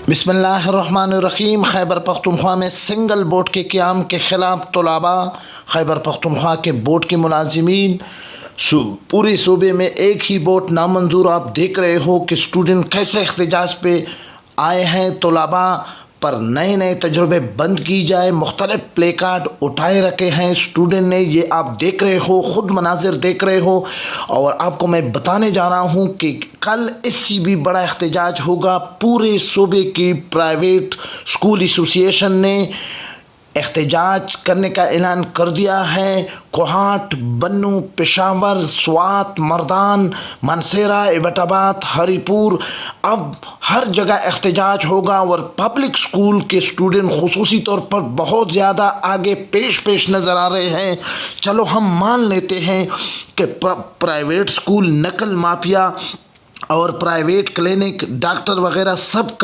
बिस्मिल्लाहिर्रहमानिर्रहीम। खैबर पख्तूनख्वा में single board के क़याम के ख़िलाफ़ तलबा, खैबर पख्तूनख्वा के बोर्ड के मुलाजिमीन, पूरे सूबे में एक ही बोर्ड नामंजूर। आप देख रहे हो कि स्टूडेंट कैसे एहतजाज पे आए हैं। तलबा पर नए नए तजुर्बे बंद की जाए, मुख्तलिफ प्ले कार्ड उठाए रखे हैं स्टूडेंट ने। ये आप देख रहे हो, ख़ुद मनाजिर देख रहे हो। और आपको मैं बताने जा रहा हूँ कि कल इससे भी बड़ा एहतजाज होगा। पूरे सूबे की प्राइवेट स्कूल एसोसिएशन ने एहतजाज करने का ऐलान कर दिया है। कोहाट, बन्नू, पेशावर, स्वात, मर्दान, मानसेरा, एबटाबाद, हरीपुर, अब हर जगह एहतजाज होगा। और पब्लिक स्कूल के स्टूडेंट खुसूसी तौर पर बहुत ज़्यादा आगे पेश नज़र आ रहे हैं। चलो हम मान लेते हैं कि प्राइवेट स्कूल नकल माफिया और प्राइवेट क्लिनिक, डॉक्टर वगैरह सब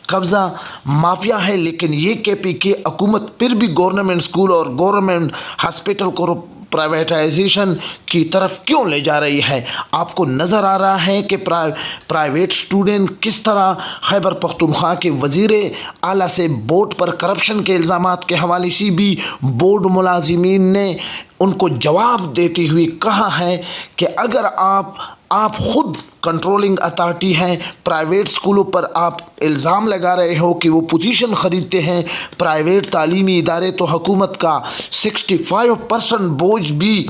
कब्ज़ा माफिया है, लेकिन ये KP की हुकूमत फिर भी गवर्नमेंट स्कूल और गवर्नमेंट हॉस्पिटल को प्राइवेटाइजेशन की तरफ क्यों ले जा रही है। आपको नज़र आ रहा है कि प्राइवेट स्टूडेंट किस तरह खैबर पख्तूनख्वा के वज़ीर आला से बोर्ड पर करप्शन के इल्ज़ामात के हवाले से भी बोर्ड मुलाजिमीन ने उनको जवाब देते हुए कहा है कि अगर आप खुद कंट्रोलिंग अथॉरिटी हैं, प्राइवेट स्कूलों पर आप इल्ज़ाम लगा रहे हो कि वो पोजीशन ख़रीदते हैं। प्राइवेट तालीमी इदारे तो हुकूमत का 65% बोझ भी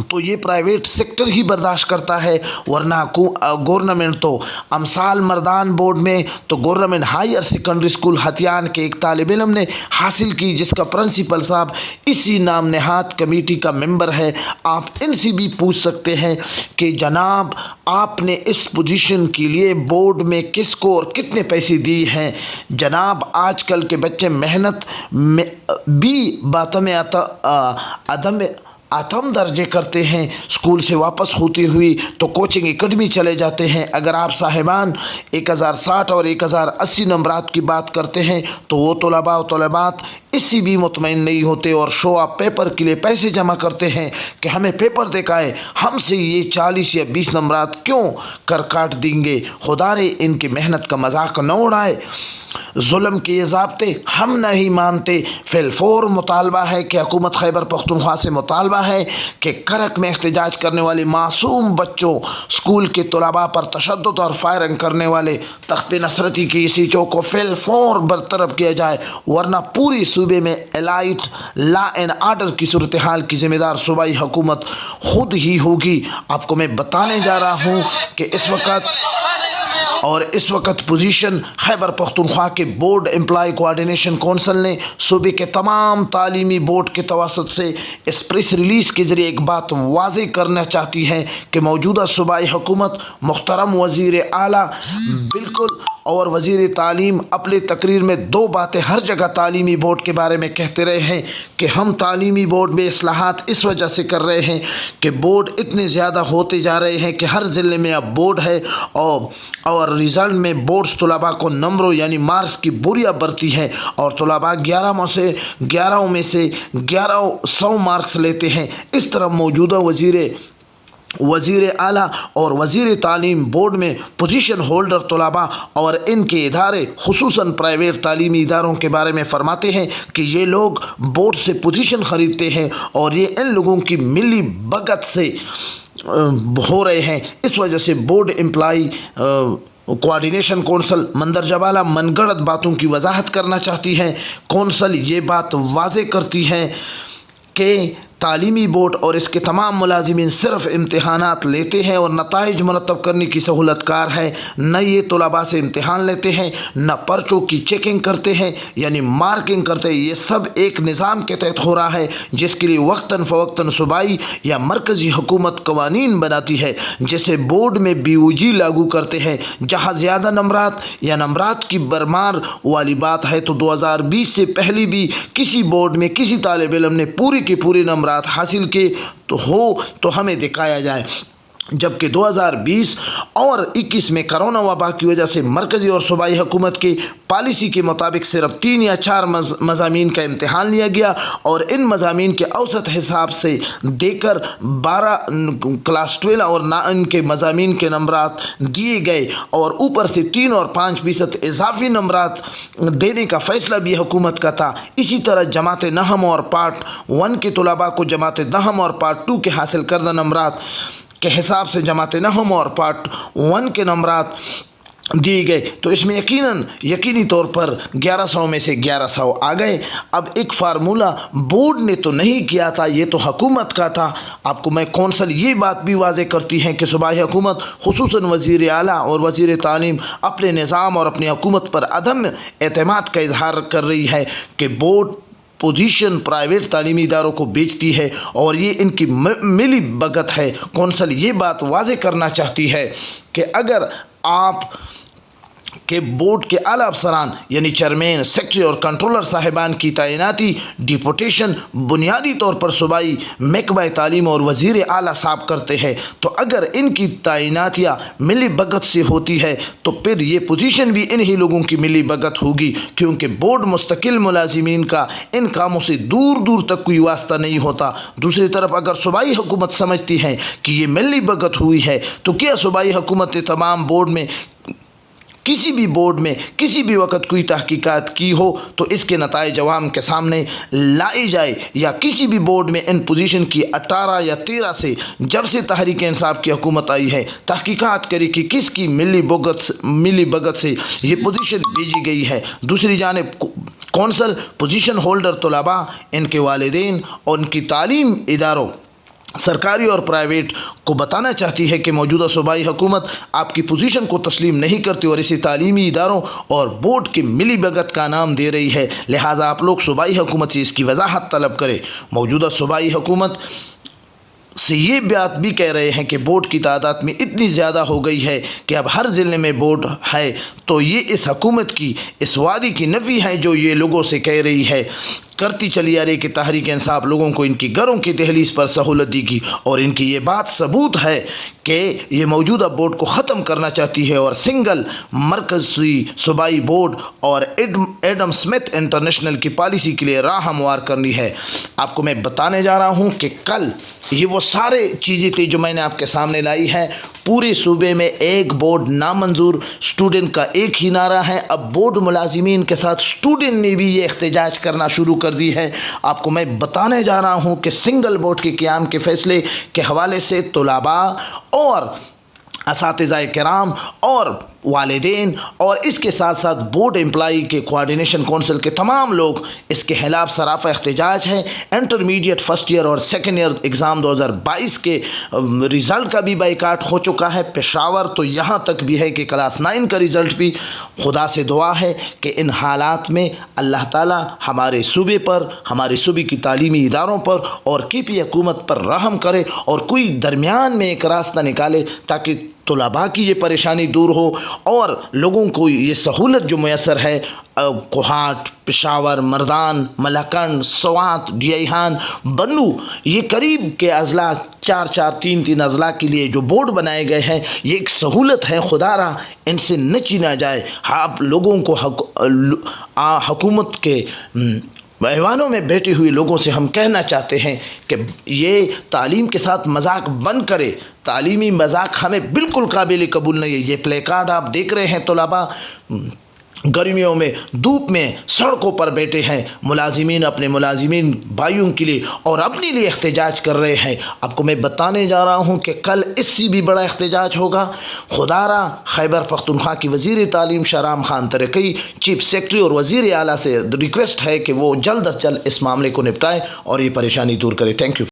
तो ये प्राइवेट सेक्टर ही बर्दाश्त करता है, वरना गवर्नमेंट तो अमसाल मर्दान बोर्ड में तो गवर्नमेंट हायर सेकेंडरी स्कूल हथियान के एक तालिब इल्म ने हासिल की, जिसका प्रिंसिपल साहब इसी नाम नहाद कमेटी का मेंबर है। आप इनसे भी पूछ सकते हैं कि जनाब आपने इस पोजीशन के लिए बोर्ड में किसको और कितने पैसे दिए हैं। जनाब आजकल के बच्चे मेहनत में भी बातम आतम दर्जे करते हैं। स्कूल से वापस होती हुई तो कोचिंग एकेडमी चले जाते हैं। अगर आप साहिबान 1060 और 1080 नंबरात की बात करते हैं तो वो तलबा और तलबात इससे भी मुतमईन नहीं होते और शो ऑफ पेपर के लिए पैसे जमा करते हैं कि हमें पेपर दिखाए, हमसे ये 40 या 20 नंबरात क्यों कर काट देंगे। खुदा रे इनकी मेहनत का मजाक न उड़ाए। जुल्म के ये ज़ाब्ते हम नहीं मानते। फिलफोर मुतालबा है कि हुकूमत खैबर पख्तूनख्वा से मुतालबा है कि करक में एहतजाज करने वाले मासूम बच्चों, स्कूल के तलबा पर तशद्दुद और फायरिंग करने वाले तख्त नसरती की सीटों को फिलफोर बरतरफ किया जाए, वरना पूरी सूबे में एलाइट लॉ एंड आर्डर की सूरत हाल की ज़िम्मेदार सूबाई हुकूमत खुद ही होगी। आपको मैं बताने जा रहा हूँ कि इस वक्त पोजीशन खैबर पख्तूनख्वा के बोर्ड एम्प्लॉय कोऑर्डिनेशन कौंसिल ने सूबे के तमाम तालीमी बोर्ड के तवसत से इस प्रेस रिलीज़ के ज़रिए एक बात वाज़ेह करना चाहती है कि मौजूदा सूबाई हुकूमत मुहतरम वज़ीर आला बिल्कुल और वज़ीर तालीम अपनी तकरीर में दो बातें हर जगह तालीमी बोर्ड के बारे में कहते रहे हैं कि हम तालीमी बोर्ड में इस्लाहात इस वजह से कर रहे हैं कि बोर्ड इतने ज़्यादा होते जा रहे हैं कि हर ज़िले में अब बोर्ड है और रिज़ल्ट में बोर्ड्स तलबा को नंबरों यानी मार्क्स की बोरियाँ बरती हैं और तलबा 11 में से 1100 मार्क्स लेते हैं। इस तरह मौजूदा वज़ीर आला और वज़ीर तालीम बोर्ड में पोजीशन होल्डर तलबा और इनके इदारे खुसूसन प्राइवेट तालीमी इदारों के बारे में फरमाते हैं कि ये लोग बोर्ड से पोजीशन ख़रीदते हैं और ये इन लोगों की मिली भगत से हो रहे हैं। इस वजह से बोर्ड एम्प्लॉय कोऑर्डिनेशन कौंसिल मंदरजा वाला मनगढ़ंत बातों की वजाहत करना चाहती है। कौंसिल ये बात वाज़ेह करती है कि तालीमी बोर्ड और इसके तमाम मुलाजिमीन सिर्फ़ इम्तहानात लेते हैं और नताइज मुरतब करने की सहूलतकार है। न ये तलबा से इम्तहान लेते हैं, न पर्चों की चेकिंग करते हैं यानी मार्किंग करते हैं। ये सब एक निज़ाम के तहत हो रहा है जिसके लिए वक्तन फ़वक्तन सूबाई या मरकज़ी हुकूमत कवानीन बनाती है। जैसे बोर्ड में BOG लागू करते हैं, जहाँ ज़्यादा नंबरात या नंबरात की बरमार वाली बात है तो 2020 से पहले भी किसी बोर्ड में किसी तालिब इल्म ने पूरी के पूरे नंबरात हासिल के तो हमें दिखाया जाए। जबकि 2020 और 21 में करोना वबा की वजह से मरकज़ी और सूबाई हुकूमत की पॉलिसी के मुताबिक सिर्फ 3 या 4 मज़ामीन का इम्तहान लिया गया और इन मज़ामीन के औसत हिसाब से देकर 12 क्लास 12 और 9 के मज़ामीन के नंबरात दिए गए और ऊपर से 3 और 5% इजाफी नंबरात देने का फ़ैसला भी हुकूमत का था। इसी तरह जमात नहम और पार्ट 1 के तलबा को जमात नहम और पार्ट 2 के हासिल करदा नंबरात के हिसाब से जमात नहम और पार्ट 1 के नंबरात दिए गए, तो इसमें यकीनी तौर पर 1100 में से 1100 आ गए। अब एक फार्मूला बोर्ड ने तो नहीं किया था, ये तो हुकूमत का था। आपको मैं कौंसल ये बात भी वाज़े करती है कि सूबाई हुकूमत खुसूसन वज़ीर आला और वज़ीर तालीम अपने निज़ाम और अपनी हुकूमत पर अदम एतमाद का इजहार कर रही है कि बोर्ड पोजीशन प्राइवेट तालीमी इदारों को बेचती है और ये इनकी मिली भगत है। कौंसल ये बात वाज़े करना चाहती है कि अगर आप के बोर्ड के आला अफसरान यानी चेयरमैन, सेक्रेटरी और कंट्रोलर साहिबान की तैनाती डिपोटेशन बुनियादी तौर पर सूबाई महकमा तालीम और वज़ीर आला साहब करते हैं, तो अगर इनकी तैनातियाँ मिली भगत से होती है तो फिर ये पोजीशन भी इन्हीं लोगों की मिली भगत होगी, क्योंकि बोर्ड मुस्तकिल मुलाजिमीन का इन कामों से दूर दूर तक कोई वास्ता नहीं होता। दूसरी तरफ अगर सूबाई हुकूमत समझती है कि ये मिली भगत हुई है, तो क्या सूबाई हुकूमत तमाम बोर्ड में किसी भी बोर्ड में किसी भी वक्त कोई तहकीकात की हो तो इसके नताइज अवाम के सामने लाई जाए, या किसी भी बोर्ड में इन पोजीशन की 18 या 13 से जब से तहरीक इंसाफ की हुकूमत आई है तहकीकात करे कि किसकी मिली भगत से ये पोजीशन भेजी गई है। दूसरी जानिब कौंसल पोजीशन होल्डर तलबा, इनके वालिदैन और इनकी तालीम इदारों सरकारी और प्राइवेट को बताना चाहती है कि मौजूदा सूबाई हुकूमत आपकी पोजीशन को तस्लीम नहीं करती और इसे तालीमी इदारों और बोर्ड के मिली भगत का नाम दे रही है। लिहाजा आप लोग सूबाई हुकूमत से इसकी वजाहत तलब करें। मौजूदा सूबाई हुकूमत से ये बात भी कह रहे हैं कि बोर्ड की तादाद में इतनी ज़्यादा हो गई है कि अब हर ज़िले में बोर्ड है, तो ये इस हुकूमत की इस वादी की नफ़ी है जो ये लोगों से कह रही है करती चली आ रही कि तहरीक इंसाफ लोगों को इनकी घरों की दहलीज पर सहूलत देगी, और इनकी ये बात सबूत है कि ये मौजूदा बोर्ड को ख़त्म करना चाहती है और सिंगल मरकज़ी सूबाई बोर्ड और एडम स्मिथ इंटरनेशनल की पॉलिसी के लिए राह हमवार करनी है। आपको मैं बताने जा रहा हूँ कि कल ये वो सारे चीज़ें थी जो मैंने आपके सामने लाई है। पूरे सूबे में एक बोर्ड नामंजूर, स्टूडेंट का एक ही नारा है। अब बोर्ड मुलाजिमीन के साथ स्टूडेंट ने भी ये एहतजाज करना शुरू कर दी है। आपको मैं बताने जा रहा हूँ कि सिंगल बोर्ड के क़याम के फ़ैसले के हवाले से तलबा और असातिज़ाए किराम और वालिदैन और इसके साथ साथ बोर्ड एम्प्लाई के कोऑर्डिनेशन कौंसिल के तमाम लोग इसके खिलाफ सराफा एहतजाज है। इंटरमीडिएट फर्स्ट ईयर और सेकेंड ईयर एग्ज़ाम 2022 के रिज़ल्ट का भी बाइकाट हो चुका है। पेशावर तो यहाँ तक भी है कि क्लास 9 का रिज़ल्ट भी। खुदा से दुआ है कि इन हालात में अल्लाह ताला हमारे सूबे पर, हमारे सूबे की तालीमी इदारों पर और KP हुकूमत पर रहम करे और कोई दरमियान में एक रास्ता निकाले ताकि तलबा की ये परेशानी दूर हो और लोगों को ये सहूलत जो मैसर है कोहाट, पेशावर, मर्दान, मलाकंड, स्वात, डियाहान, बन्नू, ये करीब के अजला 4-4, 3-3 अजला के लिए जो बोर्ड बनाए गए हैं, ये एक सहूलत है। खुदारा इनसे न चीना जाए। आप लोगों को हुकूमत के ऐवानों में बैठे हुए लोगों से हम कहना चाहते हैं कि ये तालीम के साथ मजाक बंद करे। तालीमी मजाक हमें बिल्कुल काबिल कबूल नहीं है। ये प्ले कार्ड आप देख रहे हैं, तलबा गर्मियों में धूप में सड़कों पर बैठे हैं, मुलाजिमीन अपने मुलाजिमीन भाइयों के लिए और अपने लिए एहतजाज कर रहे हैं। आपको मैं बताने जा रहा हूं कि कल इससे भी बड़ा एहतजाज होगा। खुदारा खैबर पख्तूनख्वा की वज़ीर तालीम शहराम खान तरक़ी चीफ सेक्रेटरी और वज़ीर आला से रिक्वेस्ट है कि वो जल्द अज जल्द इस मामले को निपटाए और ये परेशानी दूर करे। Thank you.